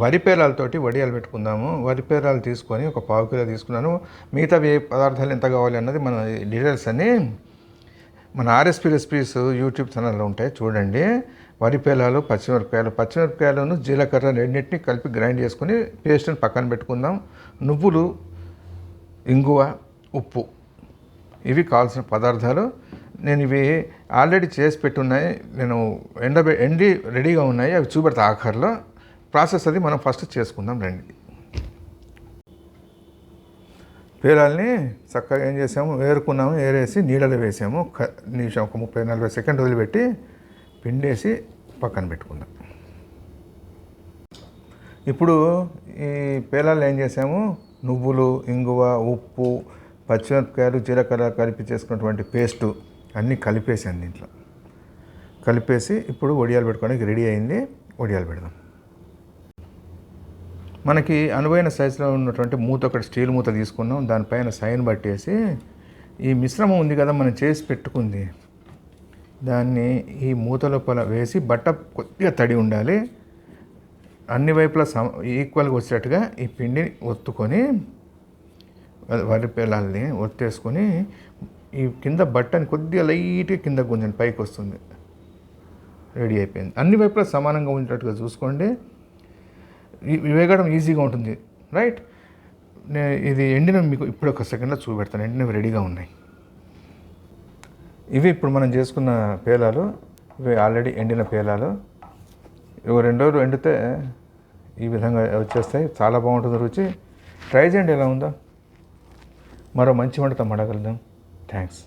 వరి పేలాలతోటి వడియాలు పెట్టుకుందాము. వరి పేలాలు తీసుకొని ఒక పావు కిలో తీసుకున్నాను. మిగతా ఏ పదార్థాలు ఎంత కావాలి అన్నది మన డీటెయిల్స్ అన్నీ మన ఆర్ఎస్పీ రెసిపీస్ యూట్యూబ్ ఛానల్లో ఉంటాయి, చూడండి. వరి పేలాలు, పచ్చిమిరపకాయలను జీలకర్ర రెండింటిని కలిపి గ్రైండ్ చేసుకుని పేస్ట్ని పక్కన పెట్టుకుందాం. నువ్వులు, ఇంగువ, ఉప్పు, ఇవి కావాల్సిన పదార్థాలు. నేను ఇవి ఆల్రెడీ చేసి పెట్టున్నాయి, నేను ఎండి రెడీగా ఉన్నాయి, అవి చూపెడతా ఆఖరిలో. ప్రాసెస్ అది మనం ఫస్ట్ చేసుకుందాం రండి. పేలాల్ని చక్కగా ఏం చేసాము, ఏరుకున్నాము. ఏరేసి నీళ్ళలో వేసాము. నిమిషం ఒక 30-40 సెకండ్ వదిలిపెట్టి పిండేసి పక్కన పెట్టుకుందాం. ఇప్పుడు ఈ పేలాలు ఏం చేసాము, నువ్వులు, ఇంగువ, ఉప్పు, పచ్చిమిరపకాయలు, జీలకర్ర కలిపి చేసుకున్నటువంటి పేస్టు అన్నీ కలిపేసాను దీంట్లో. కలిపేసి ఇప్పుడు వడియాలు పెట్టుకోవడానికి రెడీ అయింది. వడియాలు పెడదాం. మనకి అనువైన సైజులో ఉన్నటువంటి మూత, ఒకటి స్టీల్ మూత తీసుకున్నాం. దానిపైన సైన్ పట్టేసి ఈ మిశ్రమం ఉంది కదా మనం చేసి పెట్టుకుంది, దాన్ని ఈ మూత లోపల వేసి బట్ట కొద్దిగా తడి ఉండాలి, అన్ని వైపులా ఈక్వల్గా వచ్చేటట్టుగా ఈ పిండిని ఒత్తుకొని వరి పేలాల్ని ఒత్తేసుకొని ఈ కింద బట్టని కొద్దిగా లైట్గా కింద గుంజండి, పైకి వస్తుంది. రెడీ అయిపోయింది. అన్ని వైపులా సమానంగా ఉండేటట్టుగా చూసుకోండి. వేగడం ఈజీగా ఉంటుంది, రైట్. ఇది ఎండినవి మీకు ఇప్పుడు ఒక సెకండ్లో చూపెడతాను. ఎండినవి రెడీగా ఉన్నాయి. ఇవి ఇప్పుడు మనం చేసుకున్న పేలాలు. ఇవి ఆల్రెడీ ఎండిన పేలాలు. ఇవి 2 రోజులు ఎండితే ఈ విధంగా వచ్చేస్తాయి. చాలా బాగుంటుంది రుచి. ట్రై చేయండి ఎలా ఉందో. మరో మంచి వంటతో మడగలుగుదాం. థ్యాంక్స్.